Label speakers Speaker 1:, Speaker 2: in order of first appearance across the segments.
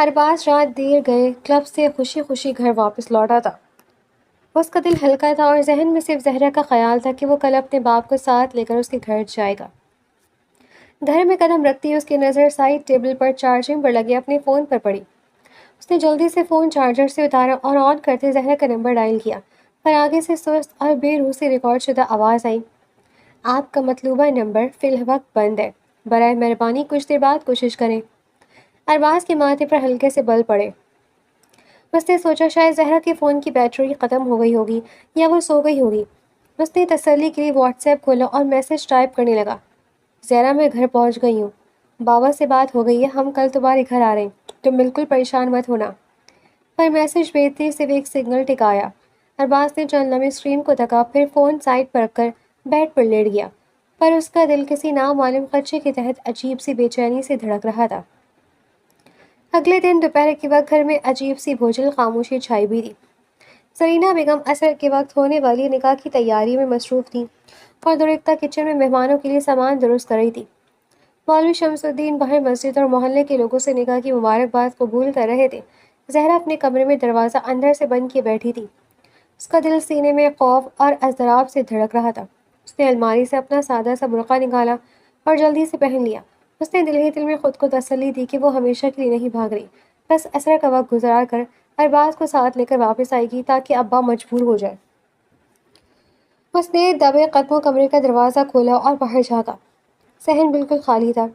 Speaker 1: ارباز رات دیر گئے کلب سے خوشی خوشی گھر واپس لوٹا تھا۔ اس کا دل ہلکا تھا اور ذہن میں صرف زہرا کا خیال تھا کہ وہ کل اپنے باپ کو ساتھ لے کر اس کے گھر جائے گا۔ گھر میں قدم رکھتی اس کی نظر سائڈ ٹیبل پر چارجنگ پر لگے اپنے فون پر پڑی۔ اس نے جلدی سے فون چارجر سے اتارا اور آن کرتے زہرا کا نمبر ڈائل کیا، پر آگے سے سست اور بے روح سے ریکارڈ شدہ آواز آئی: آپ کا مطلوبہ نمبر فی الوقت بند ہے، برائے مہربانی کچھ دیر بعد کوشش کریں۔ ارباز کے ماتھے پر ہلکے سے بل پڑے۔ اس نے سوچا شاید زہرا کے فون کی بیٹری ختم ہو گئی ہوگی یا وہ سو گئی ہوگی۔ اس نے تسلی کے لیے واٹس ایپ کھولا اور میسج ٹائپ کرنے لگا: زہرا میں گھر پہنچ گئی ہوں، بابا سے بات ہو گئی ہے، ہم کل تمہارے گھر آ رہے ہیں، تم بالکل پریشان مت ہونا۔ پر میسج بھیجتے صرف ایک سگنل ٹک آیا۔ ارباز نے چند لمحے اسکرین کو تکا، پھر فون سائڈ پر رکھ کر بیڈ پر لیٹ گیا، پر اس کا دل کسی نامعلوم خدشے کے تحت عجیب سی بے چینی سے دھڑک رہا تھا۔ اگلے دن دوپہر کے وقت گھر میں عجیب سی بھوجل خاموشی چھائی ہوئی تھی۔ زرینہ بیگم عصر کے وقت ہونے والی نکاح کی تیاری میں مصروف تھیں اور درختہ کچن میں مہمانوں کے لیے سامان درست کر رہی تھی۔ مولوی شمس الدین باہر مسجد اور محلے کے لوگوں سے نکاح کی مبارکباد قبول کر رہے تھے۔ زہرا اپنے کمرے میں دروازہ اندر سے بند کیے بیٹھی تھی۔ اس کا دل سینے میں خوف اور اضطراب سے دھڑک رہا تھا۔ اس نے الماری سے اپنا سادہ سا برقع نکالا اور جلدی سے پہن لیا۔ اس نے دل ہی دل میں خود کو تسلی دی کہ وہ ہمیشہ کے لیے نہیں بھاگ رہی، بس عصر کا وقت گزار کر ارباز کو ساتھ لے کر واپس آئے گی تاکہ ابا مجبور ہو جائے۔ اس نے دبے قدموں کمرے کا دروازہ کھولا اور باہر جھانکا۔ صحن بالکل خالی تھا۔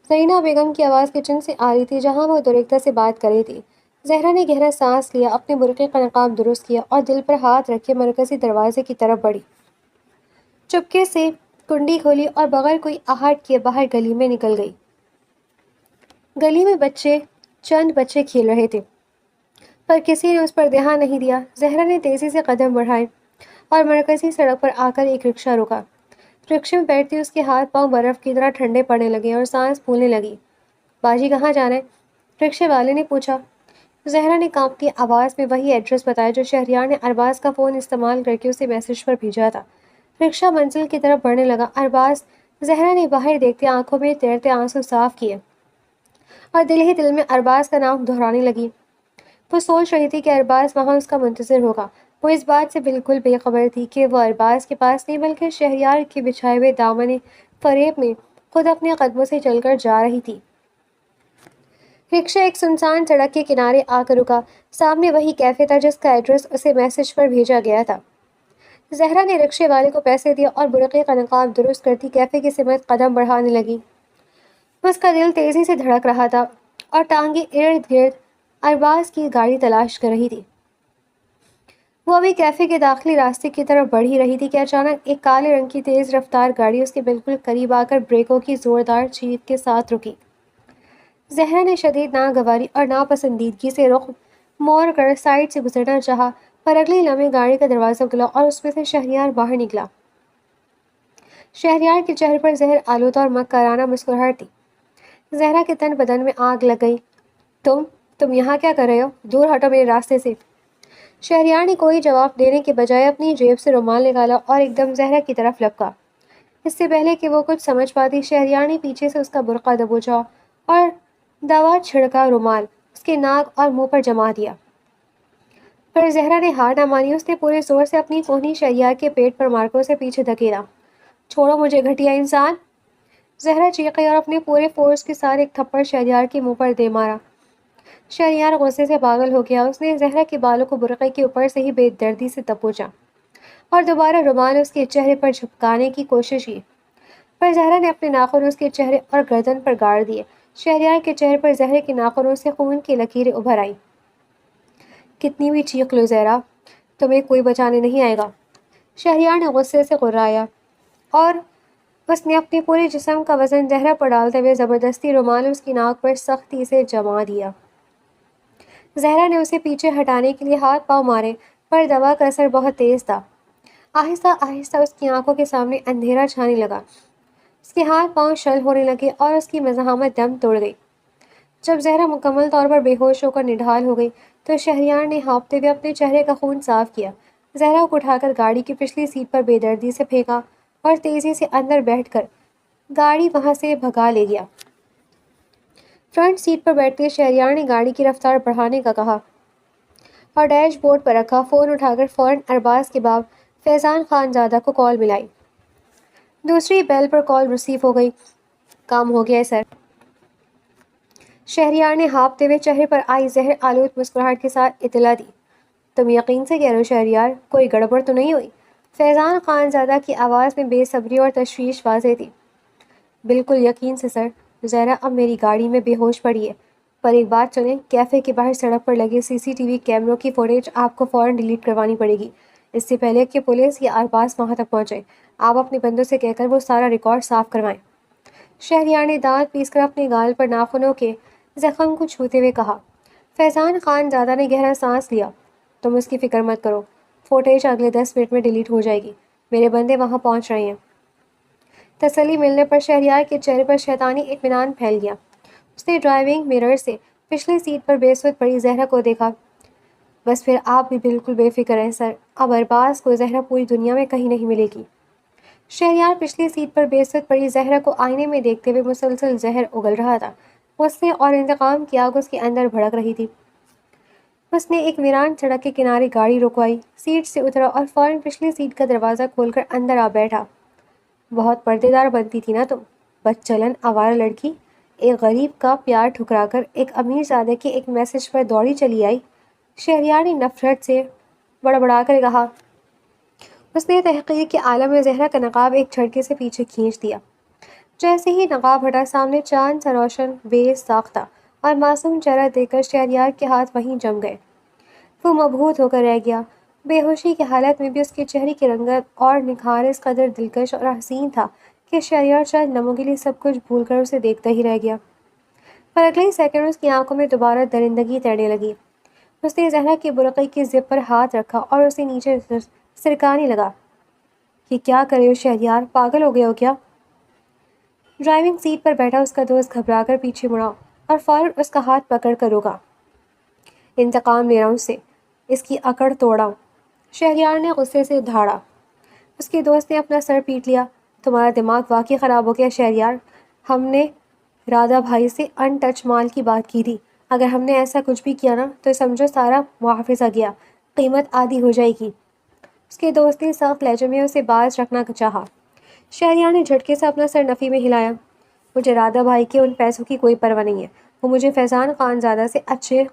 Speaker 1: زرینہ بیگم کی آواز کچن سے آ رہی تھی جہاں وہ درختہ سے بات کر رہی تھی۔ زہرا نے گہرا سانس لیا، اپنے برقعے کا نقاب درست کیا اور دل پر ہاتھ رکھے مرکزی دروازے کی طرف بڑھی۔ چپکے سے کنڈی کھولی اور بغیر کوئی آہٹ کیے باہر گلی میں نکل گئی۔ گلی میں چند بچے کھیل رہے تھے، پر کسی نے اس پر دھیان نہیں دیا۔ زہرا نے تیزی سے قدم بڑھائے اور مرکزی سڑک پر آ کر ایک رکشہ روکا۔ رکشے میں بیٹھتی اس کے ہاتھ پاؤں برف کی طرح ٹھنڈے پڑنے لگے اور سانس پھولنے لگی۔ باجی کہاں جانا ہے؟ رکشے والے نے پوچھا۔ زہرا نے کانپتی آواز میں وہی ایڈریس بتایا جو شہریار نے ارباز کا فون استعمال کر کے اسے میسج پر بھیجا تھا۔ رکشہ منزل کی طرف بڑھنے لگا۔ ارباز، زہرا نے باہر دیکھتے آنکھوں میں تیرتے آنسو صاف کیے اور دل ہی دل میں ارباز کا نام دہرانے لگی۔ وہ سوچ رہی تھی کہ ارباز وہاں اس کا منتظر ہوگا۔ وہ اس بات سے بالکل بے خبر تھی کہ وہ ارباز کے پاس نہیں بلکہ شہریار کے بچھائے ہوئے دامن فریب میں خود اپنے قدموں سے چل کر جا رہی تھی۔ رکشہ ایک سنسان سڑک کے کنارے آ کر رکا۔ سامنے وہی کیفے تھا جس کا ایڈریس اسے میسج پر بھیجا گیا تھا۔ زہرا نے رکشے والے کو پیسے دیے اور برقعے کا نقاب درست کرتی کیفے کی سمت قدم بڑھانے لگی۔ اس کا دل تیزی سے دھڑک رہا تھا اور ٹانگیں ارد گرد ارباز کی گاڑی تلاش کر رہی تھی۔ وہ ابھی کیفے کے داخلی راستے کی طرف بڑھ ہی رہی تھی کہ اچانک ایک کالے رنگ کی تیز رفتار گاڑی اس کے بالکل قریب آ کر بریکوں کی زوردار چیخ کے ساتھ رکی۔ زہرا نے شدید ناگواری اور ناپسندیدگی سے رخ موڑ کر سائڈ سے گزرنا چاہا، پر اگلے لمحے گاڑی کا دروازہ کھلا اور اس میں سے شہریار باہر نکلا۔ شہریار کے چہرے پر زہر آلودہ اور مکرانہ مسکراہٹ تھی۔ زہرا کے تن بدن میں آگ لگ گئی۔ تم یہاں کیا کر رہے ہو؟ دور ہٹو میرے راستے سے۔ شہریار نے کوئی جواب دینے کے بجائے اپنی جیب سے رومال نکالا اور ایک دم زہرا کی طرف لپکا۔ اس سے پہلے کہ وہ کچھ سمجھ پاتی، شہریار نے پیچھے سے اس کا برقع دبوچا اور دوا چھڑکا رومال اس کے ناک اور منہ پر جما دیا۔ پر زہرا نے ہار نہ مانی۔ اس نے پورے زور سے اپنی کونی شہریار کے پیٹ پر مار کر اسے پیچھے دھکیلا۔ چھوڑو مجھے گھٹیا انسان! زہرا چیخی اور اپنے پورے فورس کے ساتھ ایک تھپڑ شہریار کے منہ پر دے مارا۔ شہریار غصے سے پاگل ہو گیا۔ اس نے زہرا کے بالوں کو برقعے کے اوپر سے ہی بے دردی سے دبوچا اور دوبارہ رومال اس کے چہرے پر جھپکانے کی کوشش کی، پر زہرا نے اپنے ناخن اس کے چہرے اور گردن پر گاڑ دیے۔ شہریار کے چہرے پر زہرے کے ناخنوں سے خون کی لکیریں ابھر آئیں۔ کتنی بھی چیخ لو زہرا، تمہیں کوئی بچانے نہیں آئے گا، شہریار نے غصے سے غرایا، اور اس نے اپنے پورے جسم کا وزن زہرا پر ڈالتے ہوئے زبردستی رومال اس کی ناک پر سختی سے جما دیا۔ زہرا نے اسے پیچھے ہٹانے کے لیے ہاتھ پاؤں مارے، پر دوا کا اثر بہت تیز تھا۔ آہستہ آہستہ اس کی آنکھوں کے سامنے اندھیرا چھانے لگا۔ اس کے ہاتھ پاؤں شل ہونے لگے اور اس کی مزاحمت دم توڑ گئی۔ جب زہرا مکمل طور پر بے ہوش ہو کر نڈھال ہو گئی تو شہریار نے ہانپتے ہوئے اپنے چہرے کا خون صاف کیا، زہرا کو اٹھا کر گاڑی کی پچھلی سیٹ پر بے دردی سے پھینکا اور تیزی سے اندر بیٹھ کر گاڑی وہاں سے بھگا لے گیا۔ فرنٹ سیٹ پر بیٹھتے شہریار نے گاڑی کی رفتار بڑھانے کا کہا اور ڈیش بورڈ پر رکھا فون اٹھا کر فوراً ارباز کے باپ فیضان خان زادہ کو کال ملائی۔ دوسری بیل پر کال ریسیو ہو گئی۔ کام ہو گیا ہے سر، شہریار نے ہانپتے ہوئے چہرے پر آئی زہر آلود مسکراہٹ کے ساتھ اطلاع دی۔ تم یقین سے کہہ رہے ہو شہریار، کوئی گڑبڑ تو نہیں ہوئی؟ فیضان خان زادہ کی آواز میں بے صبری اور تشویش واضح تھی۔ بالکل یقین سے سر، زہرا اب میری گاڑی میں بے ہوش پڑی ہے، پر ایک بات سنیں، کیفے کے باہر سڑک پر لگے CCTV کیمروں کی فوٹیج آپ کو فوراً ڈیلیٹ کروانی پڑے گی، اس سے پہلے کہ پولیس یا ارباز وہاں تک پہنچے۔ آپ اپنے بندوں سے کہہ کر وہ سارا ریکارڈ صاف کروائیں۔ شہریار نے دانت پیس کر اپنے گال پر ناخنوں کے زخم کو چھوتے ہوئے کہا۔ فیضان خان زادہ نے گہرا سانس لیا۔ تم اس کی فکر مت کرو، فوٹیج اگلے 10 منٹ میں ڈیلیٹ ہو جائے گی، میرے بندے وہاں پہنچ رہے ہیں۔ تسلی ملنے پر شہریار کے چہرے پر شیطانی اطمینان پھیل گیا۔ اس نے ڈرائیونگ مرر سے پچھلی سیٹ پر بے سود پڑی زہرا کو دیکھا۔ بس پھر آپ بھی بالکل بے فکر ہیں سر، اب ارباز کو زہرا پوری دنیا میں کہیں نہیں ملے گی۔ شہریار پچھلی سیٹ پر بے سود پڑی زہرا کو آئینے میں دیکھتے ہوئے مسلسل زہر اگل رہا تھا۔ غصے اور انتقام کی آگ اس کے اندر بھڑک رہی تھی۔ اس نے ایک ویران سڑک کے کنارے گاڑی رکوائی، سیٹ سے اترا اور فوراً پچھلی سیٹ کا دروازہ کھول کر اندر آ بیٹھا۔ بہت پردے دار بنتی تھی نا تم، بد چلن آوارہ لڑکی، ایک غریب کا پیار ٹھکرا کر ایک امیر زادے کے ایک میسج پر دوڑی چلی آئی، شہریار نے نفرت سے بڑبڑا کر کہا۔ اس نے تحقیر کے عالم میں زہرا کا نقاب ایک جھٹکے سے پیچھے کھینچ دیا۔ جیسے ہی نقاب ہٹا، سامنے چاند سا روشن، بے ساختہ اور معصوم چہرہ دیکھ کر شہریار کے ہاتھ وہیں جم گئے۔ وہ مبہوت ہو کر رہ گیا۔ بے ہوشی کی حالت میں بھی اس کے چہرے کی رنگت اور نکھار اس قدر دلکش اور حسین تھا کہ شہریار چند لمحوں کے لیے سب کچھ بھول کر اسے دیکھتا ہی رہ گیا۔ پر اگلے ہی سیکنڈ اس کی آنکھوں میں دوبارہ درندگی تیرنے لگی۔ اس نے زہرا کی برقعے کی زپ پر ہاتھ رکھا اور اسے نیچے سرکانے لگا۔ یہ کیا کر رہے ہو شہریار، پاگل ہو گئے ہو کیا؟ ڈرائیونگ سیٹ پر بیٹھا اس کا دوست گھبرا کر پیچھے مڑا اور فوراً اس کا ہاتھ پکڑ کر روکا۔ انتقام لے رہا ہوں اس کی اکڑ توڑا، شہریار نے غصے سے دھاڑا۔ اس کے دوست نے اپنا سر پیٹ لیا۔ تمہارا دماغ واقعی خراب ہو گیا شہریار، ہم نے رادھا بھائی سے ان ٹچ مال کی بات کی تھی، اگر ہم نے ایسا کچھ بھی کیا نا تو سمجھو سارا محافظہ گیا، قیمت آدھی ہو جائے گی۔ اس کے دوست نے سخت لہجے میں اسے باز رکھنا چاہا۔ شہریار نے جھٹکے سے اپنا سر نفی میں ہلایا۔ مجھے رادھا بھائی کے ان پیسوں کی کوئی پرواہ نہیں ہے، وہ مجھے فیضان خان زادہ سے اچھے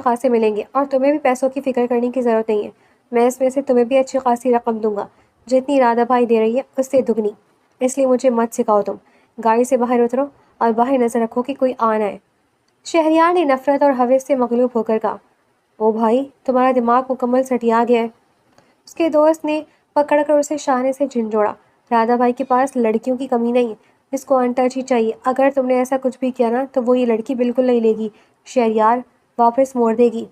Speaker 1: خاصے ملیں گے اور تمہیں بھی پیسوں کی فکر کرنے کی ضرورت نہیں ہے، میں اس میں سے تمہیں بھی اچھی خاصی رقم دوں گا، جتنی رادھا بھائی دے رہی ہے اس سے دگنی، اس لیے مجھے مت سکھاؤ، تم گاڑی سے باہر اترو اور باہر نظر رکھو کہ کوئی آ نہ آئے۔ شہریار نے نفرت اور ہوس سے مغلوب ہو کر کہا، او بھائی تمہارا دماغ مکمل سٹیا گیا ہے۔ اس کے دوست نے پکڑ کر اسے شانے سے جھنجھوڑا۔ رادھا بھائی کے پاس لڑکیوں کی کمی نہیں ہے، اس کو انٹچ ہی چاہیے، اگر تم نے ایسا کچھ بھی کیا نا تو وہ یہ لڑکی بالکل نہیں لے گی، شہریار واپس موڑ دے گی۔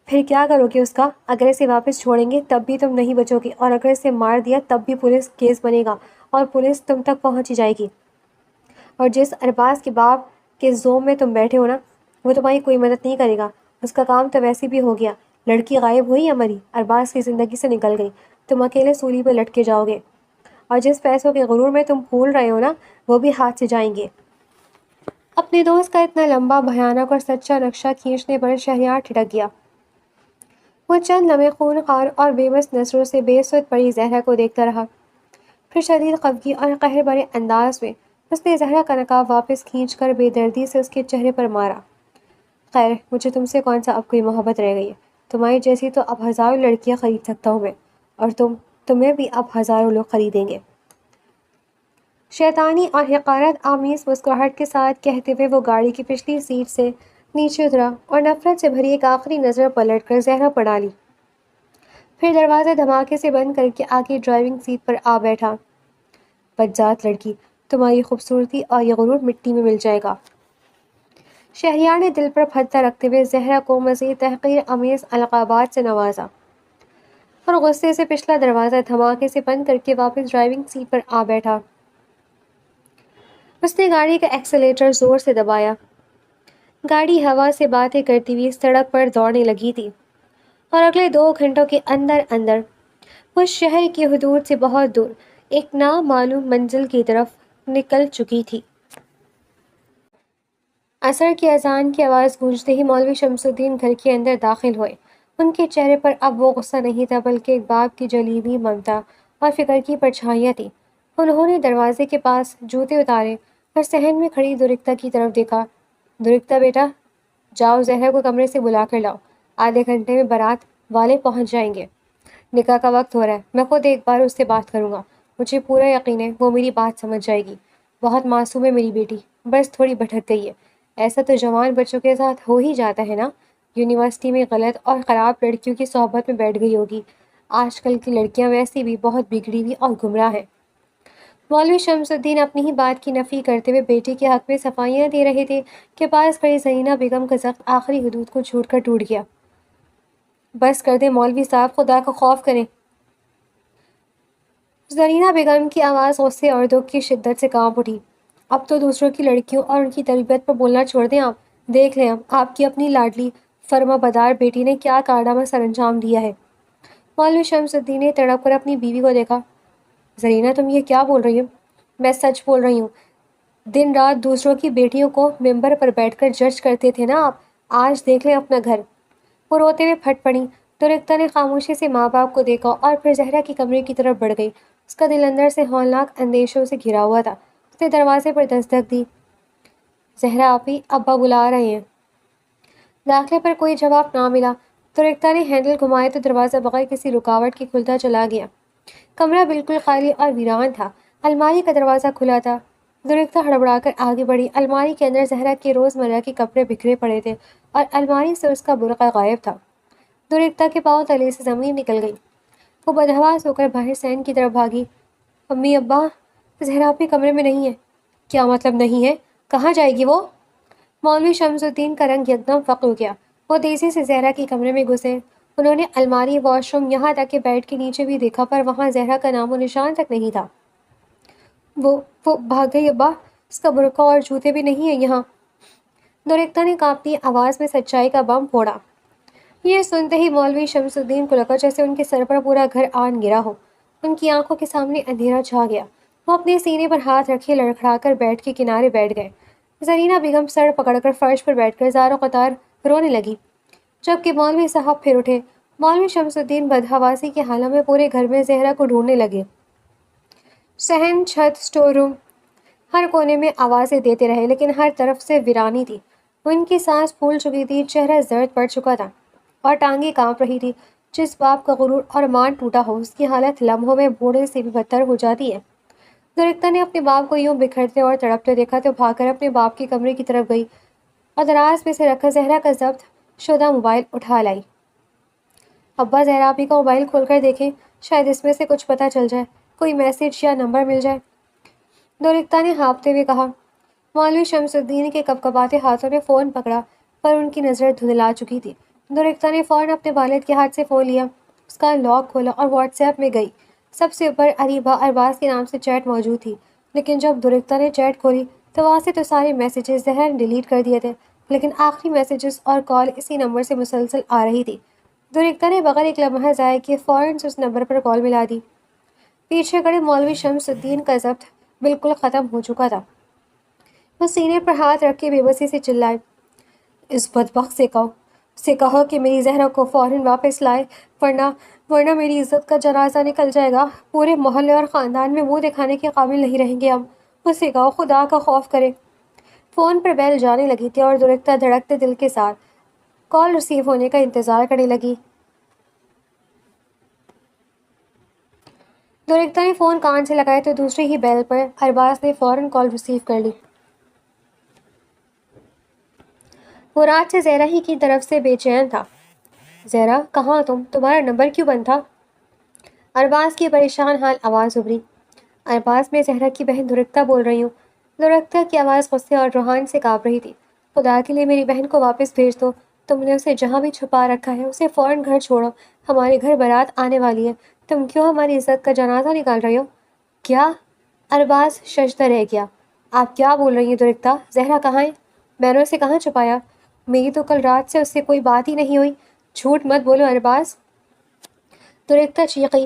Speaker 1: پھر کیا کرو گے اس کا؟ اگر اسے واپس چھوڑیں گے تب بھی تم نہیں بچو گے، اور اگر اسے مار دیا تب بھی پولیس کیس بنے گا اور پولیس تم تک پہنچ ہی جائے گی، اور جس ارباز کے باپ کے زوم میں تم بیٹھے ہو نا وہ تمہاری کوئی مدد نہیں کرے گا، اس کا کام تو ویسے بھی ہو گیا، لڑکی غائب ہوئی یا مری، ارباز کی زندگی سے نکل گئی، تم اکیلے سولی پہ لٹکے جاؤ گے، اور جس پیسوں کے غرور میں تم پھول رہے ہو نا وہ بھی ہاتھ سے جائیں گے۔ اپنے دوست کا اتنا لمبا، بھیانک اور سچا نقشہ کھینچنے پر شہریار ٹھٹک گیا۔ وہ چند لمحے خونخوار اور بے بس نظروں سے بے سود پڑی زہرا کو دیکھتا رہا، پھر شدید خفگی اور قہر بھرے انداز میں اس نے زہرا کا نقاب واپس کھینچ کر بے دردی سے اس کے چہرے پر مارا۔ خیر مجھے تم سے کون سا اب کوئی محبت رہ گئی ہے، تمہاری جیسی تو اب ہزاروں لڑکیاں خرید سکتا ہوں میں، اور تمہیں بھی اب ہزاروں لوگ خریدیں گے۔ شیطانی اور حقارت آمیز مسکراہٹ کے ساتھ کہتے ہوئے وہ گاڑی کی پچھلی سیٹ سے نیچے اترا اور نفرت سے بھری ایک آخری نظر پلٹ کر زہرا پر ڈالی، پھر دروازہ دھماکے سے بند کر کے آگے ڈرائیونگ سیٹ پر آ بیٹھا۔ بدذات لڑکی، تمہاری خوبصورتی اور یہ غرور مٹی میں مل جائے گا۔ شہریار نے دل پر پھتہ رکھتے ہوئے زہرا کو مزید تحقیر آمیز القابات سے نوازا اور غصے سے پچھلا دروازہ دھماکے سے بند کر کے واپس ڈرائیونگ سیٹ پر آ بیٹھا۔ اس نے گاڑی کا ایکسیلیٹر زور سے دبایا۔ گاڑی ہوا سے باتیں کرتی ہوئی سڑک پر دوڑنے لگی تھی، اور اگلے 2 گھنٹوں کے اندر اندر وہ شہر کی حدود سے بہت دور ایک نامعلوم منزل کی طرف نکل چکی تھی۔ عصر کی اذان کی آواز گونجتے ہی مولوی شمس الدین گھر کے اندر داخل ہوئے۔ ان کے چہرے پر اب وہ غصہ نہیں تھا بلکہ ایک باپ کی جلی ہوئی ممتا اور فکر کی پرچھائیاں تھیں۔ انہوں نے دروازے کے پاس جوتے اتارے اور صحن میں کھڑی درختہ کی طرف دیکھا۔ درختہ بیٹا، جاؤ زہرا کو کمرے سے بلا کر لاؤ، آدھے گھنٹے میں بارات والے پہنچ جائیں گے، نکاح کا وقت ہو رہا ہے۔ میں خود ایک بار اس سے بات کروں گا، مجھے پورا یقین ہے وہ میری بات سمجھ جائے گی۔ بہت معصوم ہے میری بیٹی، بس تھوڑی بھٹک گئی ہے۔ ایسا تو جوان بچوں کے ساتھ ہو ہی جاتا ہے نا، یونیورسٹی میں غلط اور خراب لڑکیوں کی صحبت میں بیٹھ گئی ہوگی۔ آج کل کی لڑکیاں ویسے بھی بہت بگڑی ہوئی اور گمراہ ہیں۔ مولوی شمس الدین اپنی ہی بات کی نفی کرتے ہوئے بیٹی کے حق میں صفائیاں دے رہے تھے کہ پاس کھڑی زرینہ بیگم کا ضبط آخری حدود کو چھوڑ کر ٹوٹ گیا۔ بس کر دیں مولوی صاحب، خدا کا خوف کریں۔ زرینہ بیگم کی آواز غصے اور دکھ کی شدت سے کانپ اٹھی۔ اب تو دوسروں کی لڑکیوں اور ان کی تربیت پر بولنا چھوڑ دیں آپ۔ دیکھ لیں اب آپ کی اپنی لاڈلی فرما بدار بیٹی نے کیا کارنامہ سر انجام دیا ہے۔ مولوی شمس الدین نے تڑپ کر اپنی بیوی کو دیکھا۔ زرینہ تم یہ کیا بول رہی ہو؟ میں سچ بول رہی ہوں۔ دن رات دوسروں کی بیٹیوں کو ممبر پر بیٹھ کر جج کرتے تھے نا آپ، آج دیکھ لیں اپنا گھر۔ وہ روتے ہوئے پھٹ پڑی۔ درختہ نے خاموشی سے ماں باپ کو دیکھا اور پھر زہرا کی کمرے کی طرف بڑھ گئی۔ اس کا دل اندر سے ہولناک اندیشوں سے گھرا ہوا تھا۔ اس نے دروازے پر دستک دی۔ زہرا آپی، ابا بلا رہے ہیں۔ داخلے پر کوئی جواب نہ ملا۔ درختہ نے ہینڈل گھمایا تو دروازہ بغیر کسی رکاوٹ کے کھلتا چلا گیا۔ کمرہ بالکل خالی اور ویران تھا۔ الماری کا دروازہ کھلا تھا۔ درختہ ہڑبڑا کر آگے بڑھی۔ الماری کے اندر زہرا کے روزمرہ کے کپڑے بکھرے پڑے تھے اور الماری سے اس کا برقع غائب تھا۔ درختہ کے پاؤں تلے سے زمین نکل گئی۔ وہ بدحواس ہو کر باہر صحن کی طرف بھاگی۔ امی ابا، زہرا آپی کمرے میں نہیں ہے۔ کیا مطلب نہیں ہے؟ کہاں جائے گی وہ؟ مولوی شمس الدین کا رنگ یکدم فق ہو گیا۔ وہ تیزی سے زہرا کے کمرے میں گھسے۔ انہوں نے الماری، واش روم، یہاں تک کہ بیڈ کے نیچے بھی دیکھا پر وہاں زہرا کا نام و نشان تک نہیں تھا۔ وہ بھاگ گئی ابا، اس کا برقع اور جوتے بھی نہیں ہیں یہاں۔ درختہ نے کانپتی آواز میں سچائی کا بم پھوڑا۔ یہ سنتے ہی مولوی شمس الدین کو لگا جیسے ان کے سر پر پورا گھر آن گرا ہو۔ ان کی آنکھوں کے سامنے اندھیرا چھا گیا۔ وہ اپنے سینے پر ہاتھ رکھے لڑکھڑا کر بیڈ کے کنارے بیٹھ گئے۔ زرینہ بیگم سر پکڑ کر فرش پر بیٹھ کر زار و قطار رونے لگی، جبکہ مولوی صاحب پھر اٹھے۔ مولوی شمس الدین بدحواسی کے حالت میں پورے گھر میں زہرا کو ڈھونڈنے لگے۔ صحن، چھت، اسٹور روم، ہر کونے میں آوازیں دیتے رہے لیکن ہر طرف سے ویرانی تھی۔ ان کی سانس پھول چکی تھی، چہرہ زرد پڑ چکا تھا اور ٹانگیں کانپ رہی تھی۔ جس باپ کا غرور اور مان ٹوٹا ہو اس کی حالت لمحوں میں بوڑھے سے بھی بدتر ہو جاتی ہے۔ درختہ نے اپنے باپ کو یوں بکھرتے اور تڑپتے دیکھا تو بھاگ کر اپنے باپ کے کمرے کی طرف گئی اور دراز میں سے رکھا زہرا کا ضبط شدہ موبائل اٹھا لائی۔ ابا، زہرا آپی کا موبائل کھول کر دیکھیں، شاید اس میں سے کچھ پتہ چل جائے، کوئی میسج یا نمبر مل جائے، درختہ نے ہانپتے ہوئے کہا۔ مولوی شمس الدین کے کپکپاتے ہاتھوں نے فون پکڑا پر ان کی نظر دھندلا چکی تھی۔ درختہ نے فوراً اپنے والد کے ہاتھ سے فون لیا، اس کا لاک کھولا اور واٹس ایپ میں گئی۔ سب سے اوپر اریبہ ارباز کے نام سے چیٹ موجود تھی، لیکن جب درختہ نے چیٹ کھولی تو وہاں سے تو سارے میسیجز زہر نے ڈیلیٹ کر دیے تھے، لیکن آخری میسیجز اور کال اسی نمبر سے مسلسل آ رہی تھی۔ درختہ نے بغیر ایک لمحہ ضائع کیے فوراً سے اس نمبر پر کال ملا دی۔ پیچھے کھڑے مولوی شمس الدین کا ضبط بالکل ختم ہو چکا تھا۔ وہ سینے پر ہاتھ رکھ کے بے بسی سے چلائے، اس بدبخت سے کہو کہ میری زہرا کو فوراً واپس لائے ورنہ میری عزت کا جنازہ نکل جائے گا، پورے محلے اور خاندان میں منہ دکھانے کے قابل نہیں رہیں گے ہم، اسے کہو خدا کا خوف کرے۔ فون پر بیل جانے لگی تھی اور درختہ دھڑکتے دل کے ساتھ کال ریسیو ہونے کا انتظار کرنے لگی۔ درختہ نے فون کان سے لگایا تو دوسری ہی بیل پر ارباز نے فوراً کال ریسیو کر لی۔ وہ رات سے زہرا ہی کی طرف سے بے چین تھا۔ زہرا، کہاں تمہارا نمبر کیوں بند تھا؟ ارباز کی پریشان حال آواز ابھری۔ ارباز، میں زہرا کی بہن درختہ بول رہی ہوں۔ درختہ کی آواز غصے اور روحان سے کانپ رہی تھی۔ خدا کے لیے میری بہن کو واپس بھیج دو، تم نے اسے جہاں بھی چھپا رکھا ہے اسے فوراً گھر چھوڑو، ہمارے گھر بارات آنے والی ہے، تم کیوں ہماری عزت کا جنازہ نکال رہے ہو؟ کیا؟ ارباز ششدر رہ گیا۔ آپ کیا بول رہی ہیں درختہ؟ زہرا کہاں ہے؟ میں نے اسے کہاں چھپایا؟ میری تو کل رات سے اس سے کوئی بات ہی نہیں ہوئی، جھوٹ مت بولو ارباز، درختہ چیخی۔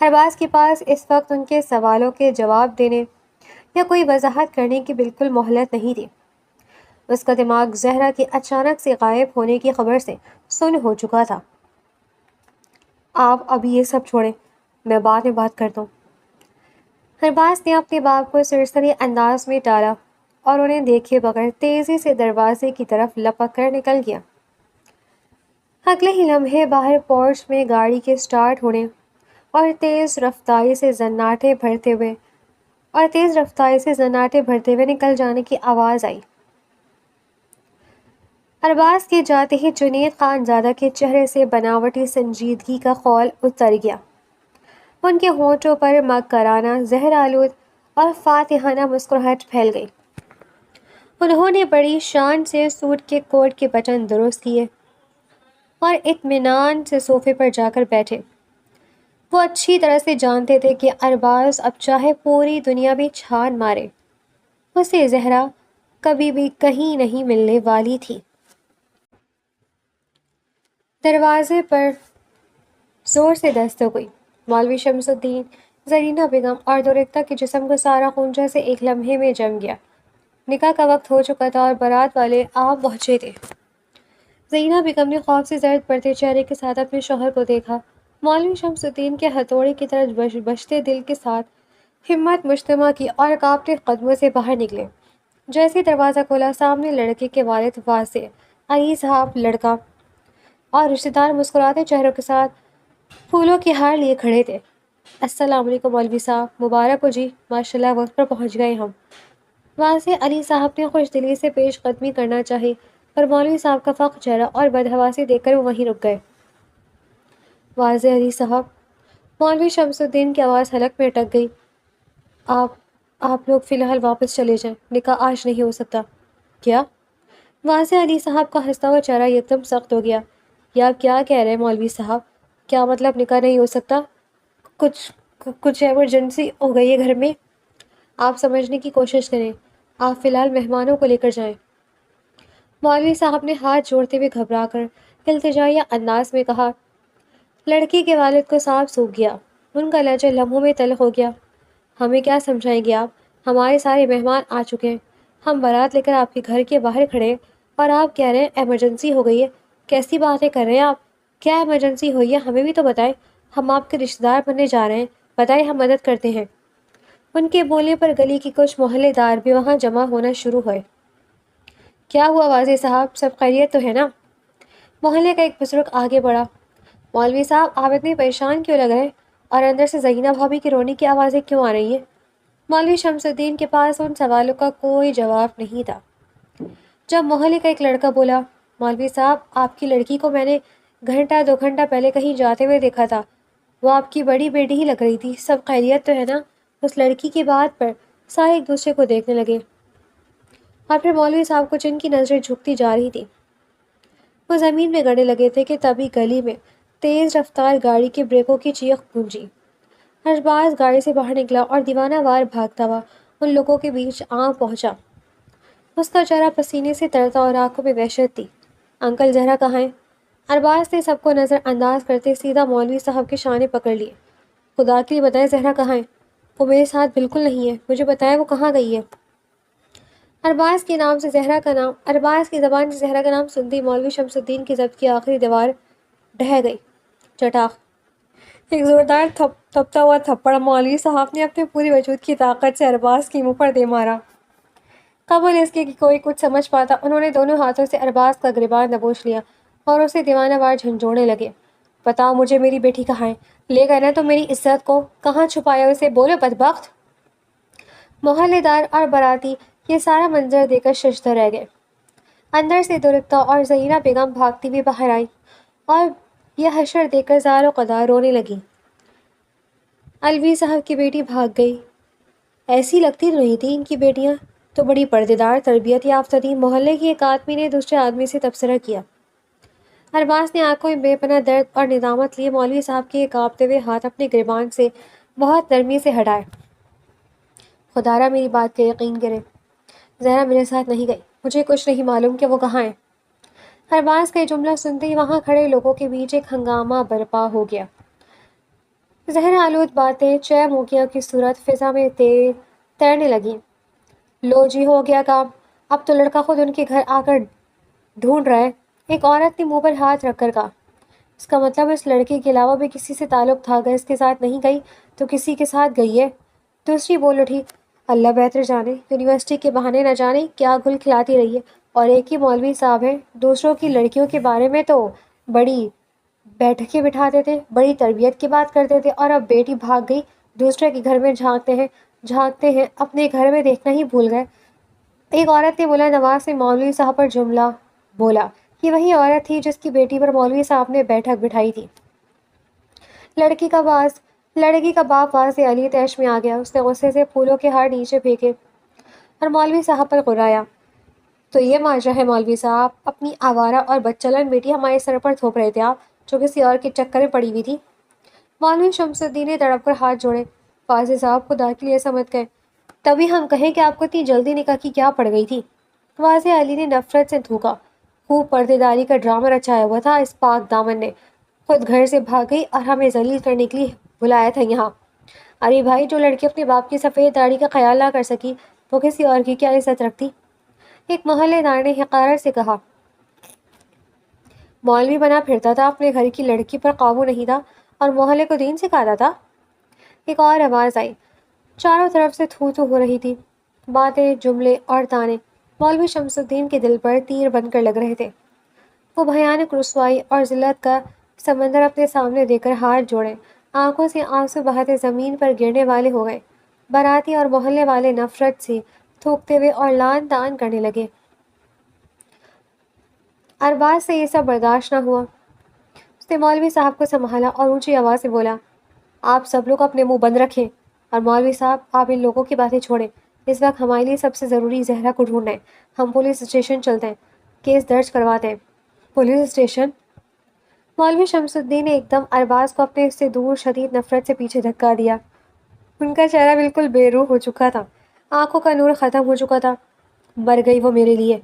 Speaker 1: ارباز کے پاس اس وقت ان کے سوالوں کے جواب دینے یا کوئی وضاحت کرنے کی بالکل مہلت نہیں تھی۔ اس کا دماغ زہرا کے اچانک سے غائب ہونے کی خبر سے سن ہو چکا تھا۔ آپ ابھی یہ سب چھوڑیں، میں بعد میں بات کرتا ہوں۔ ارباز نے اپنے باپ کو سرسری انداز میں ٹالا اور انہیں دیکھے بغیر تیزی سے دروازے کی طرف لپک کر نکل گیا۔ اگلے ہی لمحے باہر پورچ میں گاڑی کے سٹارٹ ہونے اور تیز رفتاری سے زناٹے بھرتے ہوئے نکل جانے کی آواز آئی۔ ارباز کے جاتے ہی جنید خان زادہ کے چہرے سے بناوٹی سنجیدگی کا خول اتر گیا۔ ان کے ہونٹوں پر مکرانہ، زہر آلود اور فاتحانہ مسکراہٹ پھیل گئی۔ انہوں نے بڑی شان سے سوٹ کے کوٹ کے بٹن درست کیے اور اطمینان سے صوفے پر جا کر بیٹھے۔ وہ اچھی طرح سے جانتے تھے کہ ارباز اب چاہے پوری دنیا بھی چھان مارے، اسے زہرا کبھی بھی کہیں نہیں ملنے والی تھی۔ دروازے پر زور سے دستک ہوئی۔ مولوی شمس الدین، زرینہ بیگم اور دورکتا کے جسم کا سارا خون جیسے ایک لمحے میں جم گیا۔ نکاح کا وقت ہو چکا تھا اور بارات والے آ پہنچے تھے۔ زرینہ بیگم نے خوف سے زرد پڑتے چہرے کے ساتھ اپنے شوہر کو دیکھا۔ مولوی شمس الدین کے ہتھوڑے کی طرح بجتے دل کے ساتھ ہمت مجتمع کی اور کانپتے قدموں سے باہر نکلے۔ جیسے دروازہ کھولا، سامنے لڑکے کے والد واضح علی صاحب، لڑکا اور رشتہ دار مسکراتے چہروں کے ساتھ پھولوں کے ہار لیے کھڑے تھے۔ السلام علیکم مولوی صاحب، مبارک ہو جی، ماشاءاللہ وقت پر پہنچ گئے ہم۔ واضح علی صاحب نے خوش دلی سے پیش قدمی کرنا چاہی، پر مولوی صاحب کا فاقہ چہرہ اور بدحواسی دیکھ کر وہ وہیں رک گئے۔ واضح علی صاحب، مولوی شمس الدین کی آواز حلق میں اٹک گئی، آپ لوگ فی الحال واپس چلے جائیں، نکاح آج نہیں ہو سکتا۔ کیا؟ واضح علی صاحب کا ہنستا ہوا چہرہ یکدم سخت ہو گیا۔ یہ آپ کیا کہہ رہے ہیں مولوی صاحب؟ کیا مطلب نکاح نہیں ہو سکتا؟ کچھ ایمرجنسی ہو گئی ہے گھر میں؟ آپ سمجھنے کی کوشش کریں، آپ فی الحال مہمانوں کو لے کر جائیں۔ مولوی صاحب نے ہاتھ جوڑتے ہوئے گھبرا کر التجائیہ انداز میں کہا۔ لڑکی کے والد کو سانپ سونکھ گیا، ان کا لہجہ لمحوں میں تلخ ہو گیا۔ ہمیں کیا سمجھائیں گے آپ؟ ہمارے سارے مہمان آ چکے ہیں، ہم بارات لے کر آپ کے گھر کے باہر کھڑے ہیں اور آپ کہہ رہے ہیں ایمرجنسی ہو گئی ہے۔ کیسی باتیں کر رہے ہیں آپ؟ کیا ایمرجنسی ہوئی ہے ہمیں بھی تو بتائیں، ہم آپ کے رشتہ دار بننے جا رہے ہیں، بتائیں ہم مدد کرتے ہیں۔ ان کے بولنے پر گلی کے کچھ محلے دار بھی وہاں جمع ہونا شروع ہوئے۔ کیا ہوا واضح صاحب، سب خیریت تو ہے نا؟ محلے کا ایک بزرگ آگے بڑھا۔ مولوی صاحب، آپ اتنے پریشان کیوں لگ رہے ہیں اور اندر سے زینہ بھابی کی رونے کی آوازیں کیوں آ رہی ہیں؟ مولوی شمس الدین کے پاس ان سوالوں کا کوئی جواب نہیں تھا۔ جب محلے کا ایک لڑکا بولا، مولوی صاحب، آپ کی لڑکی کو میں نے گھنٹہ 2 گھنٹہ پہلے کہیں جاتے ہوئے دیکھا تھا، وہ آپ کی بڑی بیٹی ہی لگ رہی تھی، سب خیریت تو ہے نا؟ اس لڑکی کی بات پر سارے ایک دوسرے کو دیکھنے لگے اور پھر مولوی صاحب کو جن کی نظریں جھکتی جا رہی تھی وہ زمین میں گڑنے لگے تھے کہ تبھی گلی میں تیز رفتار گاڑی کے بریکوں کی چیخ گونجی۔ ارباز گاڑی سے باہر نکلا اور دیوانہ وار بھاگتا ہوا ان لوگوں کے بیچ پہنچا۔ اس کا چہرہ پسینے سے تر تھا اور آنکھوں میں وحشت تھی۔ انکل، زہرا کہاں ہے؟ ارباز نے سب کو نظر انداز کرتے سیدھا مولوی صاحب کے شانے پکڑ لیے۔ خدا کے لیے بتائیں زہرا کہاں ہے؟ وہ میرے ساتھ بالکل نہیں ہے، مجھے بتائیں وہ کہاں گئی ہے؟ ارباز کی زبان سے زہرا کا نام سنتی مولوی شمس الدین کی ضبط کی آخری دیوار ڈھہ گئی۔ چٹاخ! ایک زوردار تھپتا ہوا تھپڑ مولوی صاحب نے اپنے پوری وجود کی طاقت سے ارباز کی منہ پر دے مارا۔ قبل اس کے کہ کوئی کچھ سمجھ پاتا، انہوں نے دونوں ہاتھوں سے ارباز کا گریبان دبوچ لیا اور اسے دیوانہ وار جھنجھوڑنے لگے۔ بتاؤ مجھے میری بیٹی کہاں ہے؟ لے گئے نا تو میری عزت کو؟ کہاں چھپایا اسے؟ بولو بدبخت! محلے دار اور باراتی یہ سارا منظر دیکھ کر ششدر رہ گئے۔ اندر سے دورکتا اور زرینہ بیگم بھاگتی ہوئی باہر آئیں اور یہ حشر دیکھ کر زار و قدار رونے لگیں۔ الوی صاحب کی بیٹی بھاگ گئی؟ ایسی لگتی تو نہیں تھی، ان کی بیٹیاں تو بڑی پردیدار تربیت یافتہ تھیں، محلے کی ایک آدمی نے دوسرے آدمی سے تبصرہ کیا۔ ارباز نے آنکھوں میں بے پناہ درد اور ندامت لیے مولوی صاحب کے کانپتے ہوئے ہاتھ اپنے گریبان سے بہت نرمی سے ہٹائے۔ خدارا میری بات کا یقین کریں، زہرا میرے ساتھ نہیں گئی، مجھے کچھ نہیں معلوم کہ وہ کہاں ہے۔ ارباز کا یہ جملہ سنتے ہی وہاں کھڑے لوگوں کے بیچ ایک ہنگامہ برپا ہو گیا۔ زہر آلود باتیں چہ موکیاں کی صورت فضا میں تیرنے لگیں۔ لو جی ہو گیا کام، اب تو لڑکا خود ان کے گھر آ کر ڈھونڈ رہا ہے۔ ایک عورت نے منہ پر ہاتھ رکھ کر کہا۔ اس کا مطلب اس لڑکی کے علاوہ بھی کسی سے تعلق تھا، اگر اس کے ساتھ نہیں گئی تو کسی کے ساتھ گئی ہے۔ دوسری بول اٹھی، اللہ بہتر جانے، یونیورسٹی کے بہانے نہ جانے کیا گل کھلاتی رہی ہے، اور ایک ہی مولوی صاحب ہیں، دوسروں کی لڑکیوں کے بارے میں تو بڑی بیٹھکیں بٹھاتے تھے، بڑی تربیت کی بات کرتے تھے، اور اب بیٹی بھاگ گئی، دوسرے کے گھر میں جھانکتے ہیں، اپنے گھر میں دیکھنا ہی بھول گئے۔ ایک عورت نے بلند آواز سے مولوی صاحب پر جملہ بولا۔ یہ وہی عورت تھی جس کی بیٹی پر مولوی صاحب نے بیٹھک بٹھائی تھی۔ لڑکی کا باپ واضح علی تیش میں آ گیا۔ اس نے غصے سے پھولوں کے ہار نیچے پھینکے اور مولوی صاحب پر غرایا۔ تو یہ ماجرا ہے مولوی صاحب، اپنی آوارہ اور بدچلن بیٹی ہمارے سر پر تھوپ رہے تھے آپ، جو کسی اور کے چکر میں پڑی ہوئی تھی۔ مولوی شمس الدین نے تڑپ کر ہاتھ جوڑے۔ قاضی صاحب خدا کے لیے ایسا مت کہیں، تبھی ہم کہیں کہ آپ کو اتنی جلدی نکاح کی کیا پڑ گئی تھی۔ واضح علی نے نفرت سے تھوکا۔ خوب پردے داری کا ڈرامہ رچایا ہوا تھا اس پاک دامن نے، خود گھر سے بھاگ گئی اور ہمیں ذلیل کرنے کے لیے بلایا تھا یہاں۔ ارے بھائی، جو لڑکی اپنے باپ کی سفید داڑھی کا خیال نہ کر سکی وہ کسی اور کی کیا عزت رکھتی؟ ایک محلے دار نے حقارت سے کہا۔ مولوی بنا پھرتا تھا، اپنے گھر کی لڑکی پر قابو نہیں تھا اور محلے کو دین سکھاتا تھا۔ ایک اور آواز آئی۔ چاروں طرف سے تھو تھو ہو رہی تھی، باتیں، جملے اور تانے مولوی شمس الدین کے دل پر تیر بن کر لگ رہے تھے۔ وہ بھیانک رسوائی اور ذلت کا سمندر اپنے سامنے دے کر ہاتھ جوڑے، آنکھوں سے آنسو بہاتے زمین پر گرنے والے ہو گئے۔ باراتی اور محلے والے نفرت سے تھوکتے ہوئے اور لان تان کرنے لگے۔ ارباز سے یہ سب برداشت نہ ہوا۔ اس نے مولوی صاحب کو سنبھالا اور اونچی آواز سے بولا، آپ سب لوگ اپنے منہ بند رکھیں، اور مولوی صاحب آپ ان لوگوں کی باتیں چھوڑیں۔ اس وقت ہمارے لیے سب سے ضروری زہرا کو ڈھونڈنا ہے۔ ہم پولیس اسٹیشن چلتے ہیں، کیس درج کرواتے ہیں۔ Police station? مولوی شمس الدین نے ایک دم ارباز کو اپنے سے دور شدید نفرت سے پیچھے دھکا دیا۔ ان کا چہرہ بالکل بے روح ہو چکا تھا، آنکھوں کا نور ختم ہو چکا تھا۔ مر گئی وہ میرے لیے۔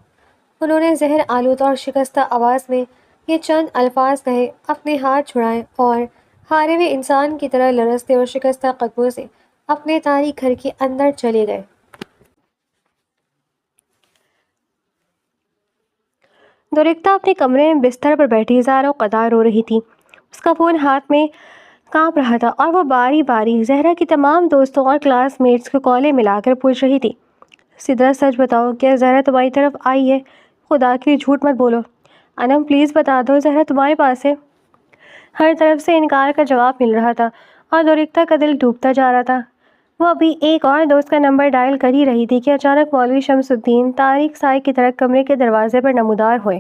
Speaker 1: انہوں نے زہر آلود اور شکستہ آواز میں یہ چند الفاظ کہے، اپنے ہاتھ چھڑائے اور ہارے ہوئے انسان کی طرح لرزتے اور شکستہ قدموں سے اپنے تاریک گھر کے اندر چلے گئے۔ دورکتا اپنے کمرے میں بستر پر بیٹھی زار و قطار رو رہی تھی۔ اس کا فون ہاتھ میں کانپ رہا تھا اور وہ باری باری زہرا کی تمام دوستوں اور کلاس میٹس کو کالیں ملا کر پوچھ رہی تھی، سدرا سچ بتاؤ، کیا زہرا تمہاری طرف آئی ہے؟ خدا کے لیے جھوٹ مت بولو۔ انم پلیز بتا دو، زہرا تمہارے پاس ہے؟ ہر طرف سے انکار کا جواب مل رہا تھا اور دورکتا کا دل ڈوبتا جا رہا تھا۔ وہ ابھی ایک اور دوست کا نمبر ڈائل کر ہی رہی تھی کہ اچانک مولوی شمس الدین تاریک سائے کی طرح کمرے کے دروازے پر نمودار ہوئے۔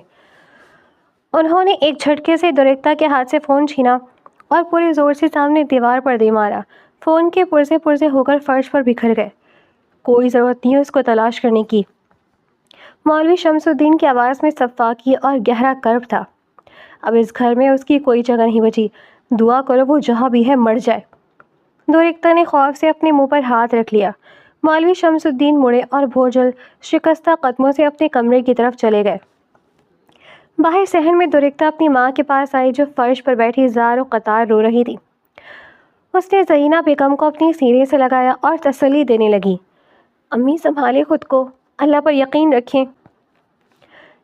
Speaker 1: انہوں نے ایک جھٹکے سے دورکتا کے ہاتھ سے فون چھینا اور پورے زور سے سامنے دیوار پر دے مارا۔ فون کے پرزے پرزے ہو کر فرش پر بکھر گئے۔ کوئی ضرورت نہیں ہے اس کو تلاش کرنے کی۔ مولوی شمس الدین کی آواز میں سفاکی اور گہرا کرب تھا۔ اب اس گھر میں اس کی کوئی جگہ نہیں بچی، دعا کرو وہ جہاں بھی ہے مر جائے۔ دورکتا نے خوف سے اپنے منہ پر ہاتھ رکھ لیا۔ مولوی شمس الدین مڑے اور بھوجل شکستہ قدموں سے اپنے کمرے کی طرف چلے گئے۔ باہر صحن میں دورکتا اپنی ماں کے پاس آئی جو فرش پر بیٹھی زار و قطار رو رہی تھی۔ اس نے زینہ بیگم کو اپنے سینے سے لگایا اور تسلی دینے لگی، امی سنبھالیں خود کو، اللہ پر یقین رکھیں،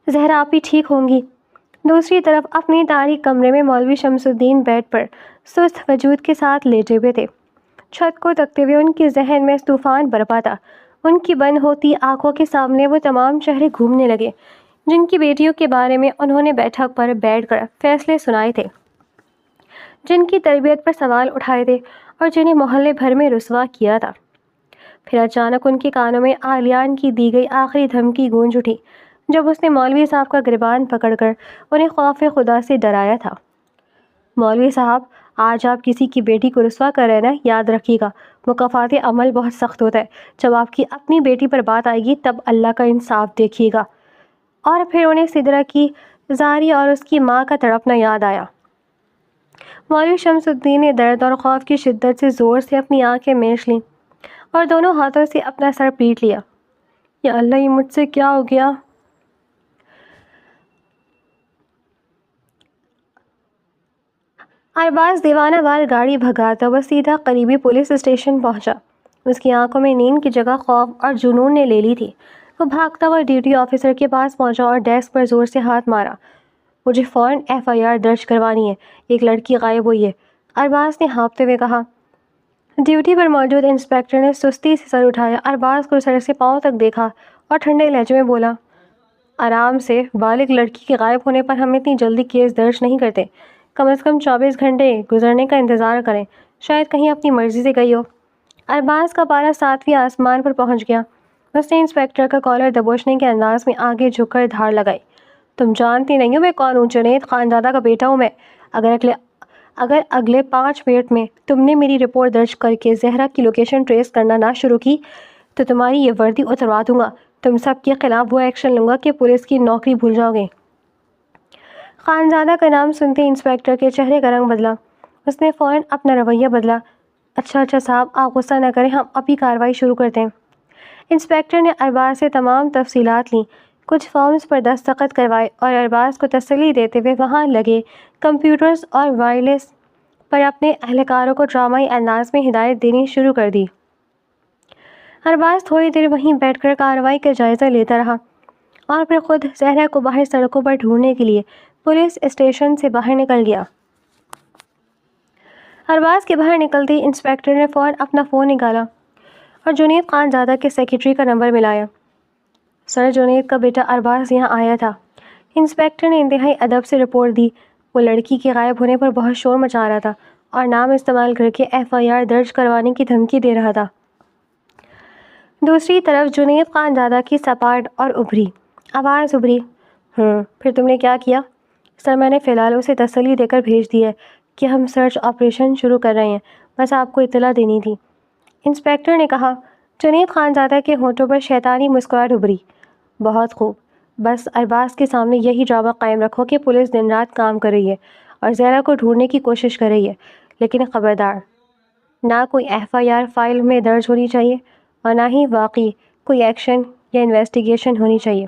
Speaker 1: زہرا آپ بھی ٹھیک ہوں گی۔ دوسری طرف اپنے تاریک کمرے میں مولوی شمس الدین بیڈ پر سست وجود کے ساتھ لیٹے ہوئے تھے۔ چھت کو تکتے ہوئے ان کے ذہن میں طوفان برپا تھا۔ ان کی بند ہوتی آنکھوں کے سامنے وہ تمام چہرے گھومنے لگے جن کی بیٹیوں کے بارے میں انہوں نے بیٹھک پر بیٹھ کر فیصلے سنائے تھے، جن کی تربیت پر سوال اٹھائے تھے اور جنہیں محلے بھر میں رسوا کیا تھا۔ پھر اچانک ان کے کانوں میں آلیان کی دی گئی آخری دھمکی گونج اٹھی جب اس نے مولوی صاحب کا گریبان پکڑ کر انہیں خوف خدا سے ڈرایا تھا۔ مولوی صاحب، آج آپ کسی کی بیٹی کو رسوا کر رہے نا، یاد رکھیے گا مکافات عمل بہت سخت ہوتا ہے۔ جب آپ کی اپنی بیٹی پر بات آئے گی تب اللہ کا انصاف دیکھیے گا۔ اور پھر انہیں سدرا کی زاری اور اس کی ماں کا تڑپنا یاد آیا۔ مولوی شمس الدین نے درد اور خوف کی شدت سے زور سے اپنی آنکھیں میچ لیں اور دونوں ہاتھوں سے اپنا سر پیٹ لیا۔ یا اللہ، یہ مجھ سے کیا ہو گیا؟ ارباز دیوانہ وار گاڑی بھگاتا وہ سیدھا قریبی پولیس اسٹیشن پہنچا۔ اس کی آنکھوں میں نیند کی جگہ خوف اور جنون نے لے لی تھی۔ وہ بھاگتا ہوا ڈیوٹی آفیسر کے پاس پہنچا اور ڈیسک پر زور سے ہاتھ مارا۔ مجھے فوراً FIR درج کروانی ہے، ایک لڑکی غائب ہوئی ہے، ارباز نے ہانپتے ہوئے کہا۔ ڈیوٹی پر موجود انسپکٹر نے سستی سے سر اٹھایا، ارباز کو سر سے پاؤں تک دیکھا اور ٹھنڈے لہجے میں بولا، آرام سے، بالغ لڑکی کے غائب ہونے پر ہم اتنی جلدی کیس درج نہیں کرتے، کم از کم 24 گھنٹے گزرنے کا انتظار کریں، شاید کہیں اپنی مرضی سے گئی ہو۔ ارباز کا پارا 7ویں آسمان پر پہنچ گیا۔ اس نے انسپکٹر کا کالر دبوچنے کے انداز میں آگے جھک کر دھار لگائی۔ تم جانتی نہیں ہو میں کون ہوں؟ جنید خانزادہ کا بیٹا ہوں میں۔ اگر اگلے 5 منٹ میں تم نے میری رپورٹ درج کر کے زہرا کی لوکیشن ٹریس کرنا نہ شروع کی تو تمہاری یہ وردی اتروا دوں گا۔ تم سب کے خلاف وہ ایکشن لوں گا کہ پولیس کی نوکری بھول جاؤ گے۔ خانزادہ کا نام سنتے انسپکٹر کے چہرے کا رنگ بدلا۔ اس نے فوراً اپنا رویہ بدلا۔ اچھا صاحب، آپ غصہ نہ کریں، ہم ابھی کارروائی شروع کرتے ہیں۔ انسپکٹر نے ارباز سے تمام تفصیلات لیں، کچھ فارمز پر دستخط کروائے اور ارباز کو تسلی دیتے ہوئے وہاں لگے کمپیوٹرز اور وائرلیس پر اپنے اہلکاروں کو ڈرامائی انداز میں ہدایت دینی شروع کر دی۔ ارباز تھوڑی دیر وہیں بیٹھ کر کارروائی کا جائزہ لیتا رہا اور پھر خود زہرا کو باہر سڑکوں پر ڈھونڈنے کے لیے پولیس اسٹیشن سے باہر نکل گیا۔ ارباز کے باہر نکلتے ہی انسپکٹر نے فوراً اپنا فون نکالا اور جنید خانزادہ کے سیکرٹری کا نمبر ملایا۔ سر، جنید کا بیٹا ارباز یہاں آیا تھا۔ انسپکٹر نے انتہائی ادب سے رپورٹ دی۔ وہ لڑکی کے غائب ہونے پر بہت شور مچا رہا تھا اور نام استعمال کر کے FIR درج کروانے کی دھمکی دے رہا تھا۔ دوسری طرف جنید خانزادہ کی سپاٹ اور آواز ابھری۔ پھر تم نے کیا کیا؟ سر، میں نے فی الحال اسے تسلی دے کر بھیج دی ہے کہ ہم سرچ آپریشن شروع کر رہے ہیں، بس آپ کو اطلاع دینی تھی، انسپکٹر نے کہا۔ جنید خانزادہ کے ہونٹوں پر شیطانی مسکراہٹ ابھری۔ بہت خوب، بس ارباز کے سامنے یہی ڈرامہ قائم رکھو کہ پولیس دن رات کام کر رہی ہے اور زہرا کو ڈھونڈنے کی کوشش کر رہی ہے، لیکن خبردار، نہ کوئی FIR فائل میں درج ہونی چاہیے اور نہ ہی واقعی کوئی ایکشن یا انویسٹیگیشن ہونی چاہیے۔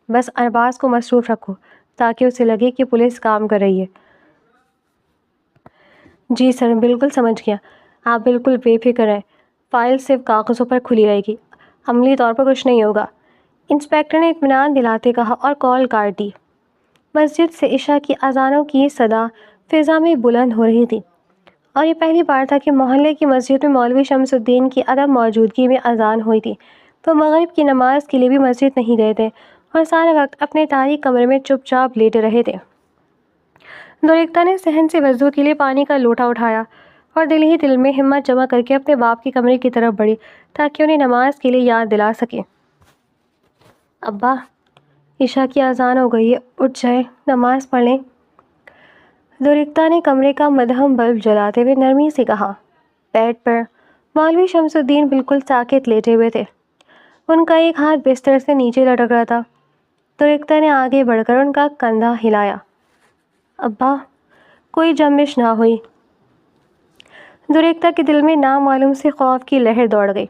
Speaker 1: بس ارباز کو مصروف رکھو تاکہ اسے لگے کہ پولیس کام کر رہی ہے۔ جی سر، بالکل سمجھ گیا، آپ بالکل بے فکر رہیں، فائل صرف کاغذوں پر کھلی رہے گی، عملی طور پر کچھ نہیں ہوگا، انسپکٹر نے اطمینان دلاتے کہا اور کال کاٹ دی۔ مسجد سے عشاء کی اذانوں کی صدا فضا میں بلند ہو رہی تھی اور یہ پہلی بار تھا کہ محلے کی مسجد میں مولوی شمس الدین کی عدم موجودگی میں اذان ہوئی تھی۔ وہ مغرب کی نماز کے لیے بھی مسجد نہیں گئے تھے اور سارا وقت اپنے تاریک کمرے میں چپ چاپ لیٹے رہے تھے۔ دوریکتا نے صحن سے وضو کے لیے پانی کا لوٹا اٹھایا اور دل ہی دل میں ہمت جمع کر کے اپنے باپ کے کمرے کی طرف بڑھی تاکہ انہیں نماز کے لیے یاد دلا سکے۔ ابا، عشاء کی اذان ہو گئی ہے، اٹھ جائیں، نماز پڑھ لیں۔ دوریکتا نے کمرے کا مدھم بلب جلاتے ہوئے نرمی سے کہا۔ بیڈ پر مولوی شمس الدین بالکل ساکت لیٹے ہوئے تھے، ان کا ایک ہاتھ بستر سے نیچے لٹک رہا تھا۔ دوریکتا نے آگے بڑھ کر ان کا کندھا ہلایا۔ ابا، کوئی جنبش نہ ہوئی۔ دوریکتا کے دل میں نامعلوم سے خوف کی لہر دوڑ گئی۔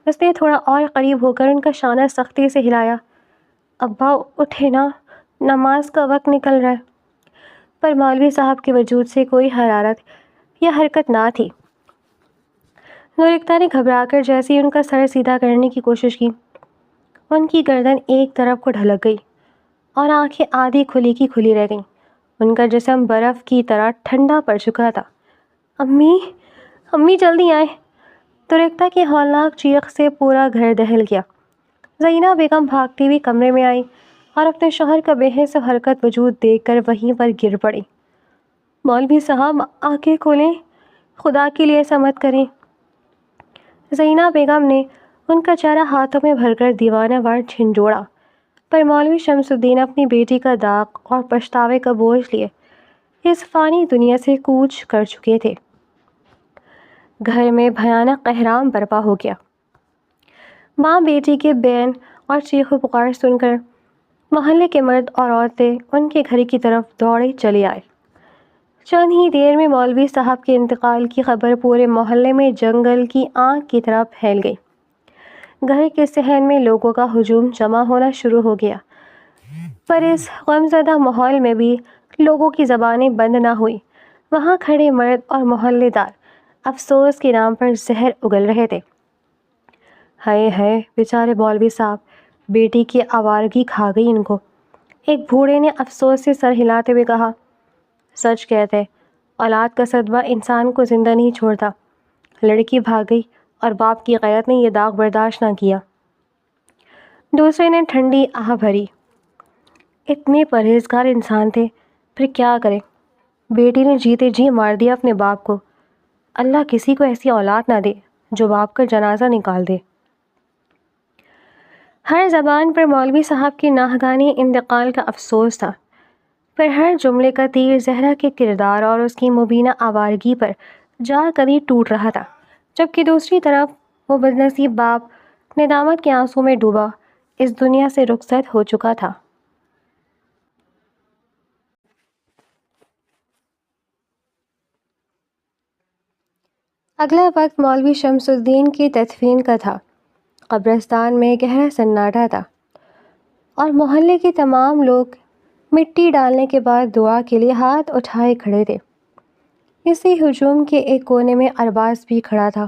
Speaker 1: اس نے تھوڑا اور قریب ہو کر ان کا شانہ سختی سے ہلایا۔ ابا اٹھے نا، نماز کا وقت نکل رہا ہے۔ پر مولوی صاحب کے وجود سے کوئی حرارت یا حرکت نہ تھی۔ دوریکتا نے گھبرا کر جیسے ہی ان کا سر سیدھا کرنے کی کوشش کی، ان کی گردن ایک طرف کو ڈھلک گئی اور آنکھیں آدھی کھلی کی کھلی رہ گئیں۔ ان کا جسم برف کی طرح ٹھنڈا پڑ چکا تھا۔ امی، امی جلدی آئیں۔ دوریکتا کی ہولناک چیخ سے پورا گھر دہل گیا۔ زینہ بیگم بھاگتی ہوئی کمرے میں آئی اور اپنے شوہر کا بے حس حرکت وجود دیکھ کر وہیں پر گر پڑی۔ مولوی صاحب، آنکھیں کھولیں، خدا کے لیے ایسا مت کریں۔ زینہ بیگم نے ان کا چہرہ ہاتھوں میں بھر کر دیوانہ وار جھنجھوڑا، پر مولوی شمس الدین اپنی بیٹی کا داغ اور پچھتاوے کا بوجھ لیے اس فانی دنیا سے کوچ کر چکے تھے۔ گھر میں بھیانک قہرام برپا ہو گیا۔ ماں بیٹی کے بین اور چیخ و پکار سن کر محلے کے مرد اور عورتیں ان کے گھر کی طرف دوڑے چلے آئے۔ چند ہی دیر میں مولوی صاحب کے انتقال کی خبر پورے محلے میں جنگل کی آگ کی طرح پھیل گئی۔ گھر کے صحن میں لوگوں کا ہجوم جمع ہونا شروع ہو گیا، پر اس غمزدہ ماحول میں بھی لوگوں کی زبانیں بند نہ ہوئی۔ وہاں کھڑے مرد اور محلے دار افسوس کے نام پر زہر اگل رہے تھے۔ ہائے ہائے بیچارے مولوی صاحب، بیٹی کی آوارگی کھا گئی ان کو۔ ایک بوڑھے نے افسوس سے سر ہلاتے ہوئے کہا، سچ کہتے، اولاد کا صدمہ انسان کو زندہ نہیں چھوڑتا۔ لڑکی بھاگ گئی اور باپ کی غیرت نے یہ داغ برداشت نہ کیا۔ دوسرے نے ٹھنڈی آہ بھری، اتنے پرہیزگار انسان تھے، پھر کیا کریں، بیٹی نے جیتے جی مار دیا اپنے باپ کو۔ اللہ کسی کو ایسی اولاد نہ دے جو باپ کا جنازہ نکال دے۔ ہر زبان پر مولوی صاحب کے ناگہانی انتقال کا افسوس تھا، پر ہر جملے کا تیر زہرا کے کردار اور اس کی مبینہ آوارگی پر جا کر ہی ٹوٹ رہا تھا، جبکہ دوسری طرف وہ بدنصیب باپ ندامت کے آنسوں میں ڈوبا اس دنیا سے رخصت ہو چکا تھا۔ اگلا وقت مولوی شمس الدین کی تدفین کا تھا۔ قبرستان میں گہرا سناٹا تھا اور محلے کے تمام لوگ مٹی ڈالنے کے بعد دعا کے لیے ہاتھ اٹھائے کھڑے تھے۔ اسی ہجوم کے ایک کونے میں ارباز بھی کھڑا تھا،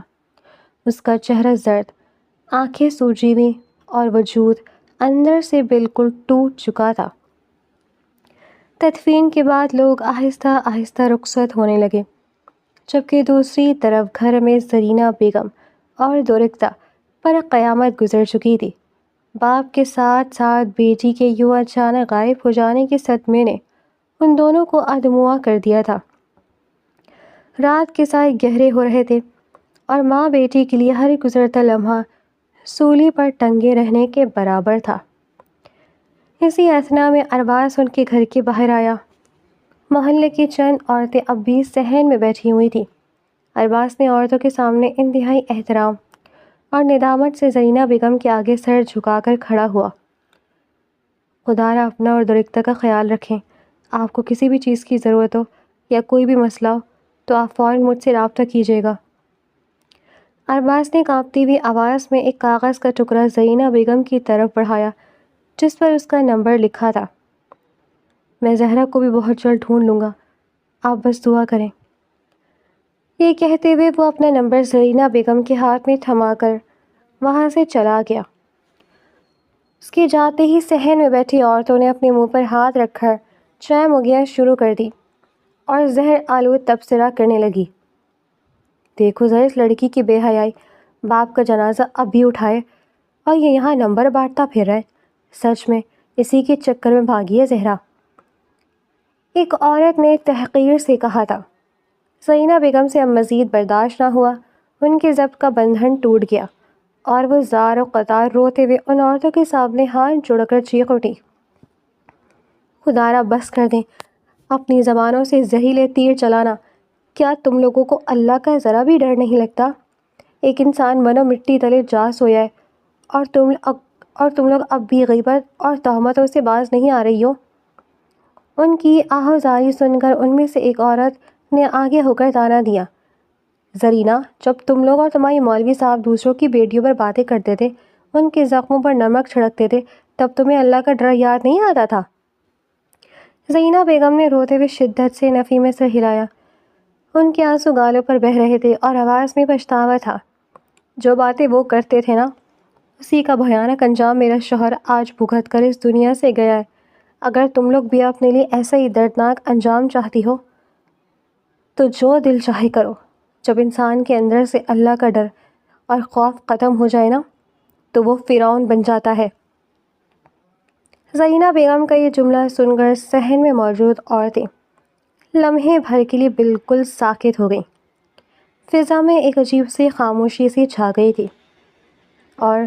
Speaker 1: اس کا چہرہ زرد، آنکھیں سوجی ہوئی اور وجود اندر سے بالکل ٹوٹ چکا تھا۔ تدفین کے بعد لوگ آہستہ آہستہ رخصت ہونے لگے، جبکہ دوسری طرف گھر میں زرینہ بیگم اور درختہ پر قیامت گزر چکی تھی۔ باپ کے ساتھ ساتھ بیٹی کے یوں اچانک غائب ہو جانے کے صدمے نے ان دونوں کو ادموا کر دیا تھا۔ رات کے سائے گہرے ہو رہے تھے اور ماں بیٹی کے لیے ہر گزرتا لمحہ سولی پر ٹنگے رہنے کے برابر تھا۔ اسی اثنا میں ارباز ان کے گھر کے باہر آیا۔ محلے کی چند عورتیں اب بھی صحن میں بیٹھی ہوئی تھیں۔ ارباز نے عورتوں کے سامنے انتہائی احترام اور ندامت سے زرینہ بیگم کے آگے سر جھکا کر کھڑا ہوا۔ خدا را اپنا اور درختہ کا خیال رکھیں۔ آپ کو کسی بھی چیز کی ضرورت ہو یا کوئی بھی مسئلہ ہو تو آپ فوراً مجھ سے رابطہ کیجیے گا۔ ارباز نے کانپتی ہوئی آواز میں ایک کاغذ کا ٹکڑا زرینہ بیگم کی طرف بڑھایا جس پر اس کا نمبر لکھا تھا۔ میں زہرا کو بھی بہت جلد ڈھونڈ لوں گا، آپ بس دعا کریں۔ یہ کہتے ہوئے وہ اپنا نمبر زرینہ بیگم کے ہاتھ میں تھما کر وہاں سے چلا گیا۔ اس کے جاتے ہی صحن میں بیٹھی عورتوں نے اپنے منہ پر ہاتھ رکھ کر چائے مغیاں شروع کر دی اور زہر آلود تبصرہ کرنے لگی۔ دیکھو ذرا اس لڑکی کی بے حیائی، باپ کا جنازہ اب بھی اٹھائے اور یہ یہاں نمبر بانٹتا پھر رہا ہے، سچ میں اسی کے چکر میں بھاگی ہے زہرا۔ ایک عورت نے تحقیر سے کہا تھا۔ زرینہ بیگم سے اب مزید برداشت نہ ہوا، ان کے ضبط کا بندھن ٹوٹ گیا اور وہ زار و قطار روتے ہوئے ان عورتوں کے سامنے ہاتھ جوڑ کر چیخ اٹھی، خدا را بس کر دیں، اپنی زبانوں سے زہریلے تیر چلانا، کیا تم لوگوں کو اللہ کا ذرا بھی ڈر نہیں لگتا؟ ایک انسان منو مٹی تلے جا سویا ہے اور تم لوگ اب بھی غیبت اور تہمتوں سے باز نہیں آ رہی ہو۔ ان کی آہوازاری سن کر ان میں سے ایک عورت نے آگے ہو کر تانا دیا، زرینہ، جب تم لوگ اور تمہاری مولوی صاحب دوسروں کی بیٹیوں پر باتیں کرتے تھے، ان کے زخموں پر نمک چھڑکتے تھے، تب تمہیں اللہ کا ڈر یاد نہیں آتا تھا؟ زرینہ بیگم نے روتے ہوئے شدت سے نفی میں سر ہلایا۔ ان کے آنسو گالوں پر بہہ رہے تھے اور آواز میں پچھتاوا تھا۔ جو باتیں وہ کرتے تھے نا، اسی کا بھیانک انجام میرا شوہر آج بھگت کر اس دنیا سے گیا ہے۔ اگر تم لوگ بھی اپنے لیے ایسا ہی دردناک انجام چاہتی ہو تو جو دل چاہے کرو۔ جب انسان کے اندر سے اللہ کا ڈر اور خوف ختم ہو جائے نا تو وہ فرعون بن جاتا ہے۔ زرینہ بیگم کا یہ جملہ سن کر صحن میں موجود عورتیں لمحے بھر کے لیے بالکل ساکت ہو گئیں۔ فضا میں ایک عجیب سی خاموشی سی چھا گئی تھی اور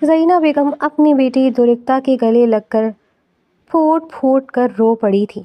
Speaker 1: زرینہ بیگم اپنی بیٹی درختہ کے گلے لگ کر پھوٹ پھوٹ کر رو پڑی تھی۔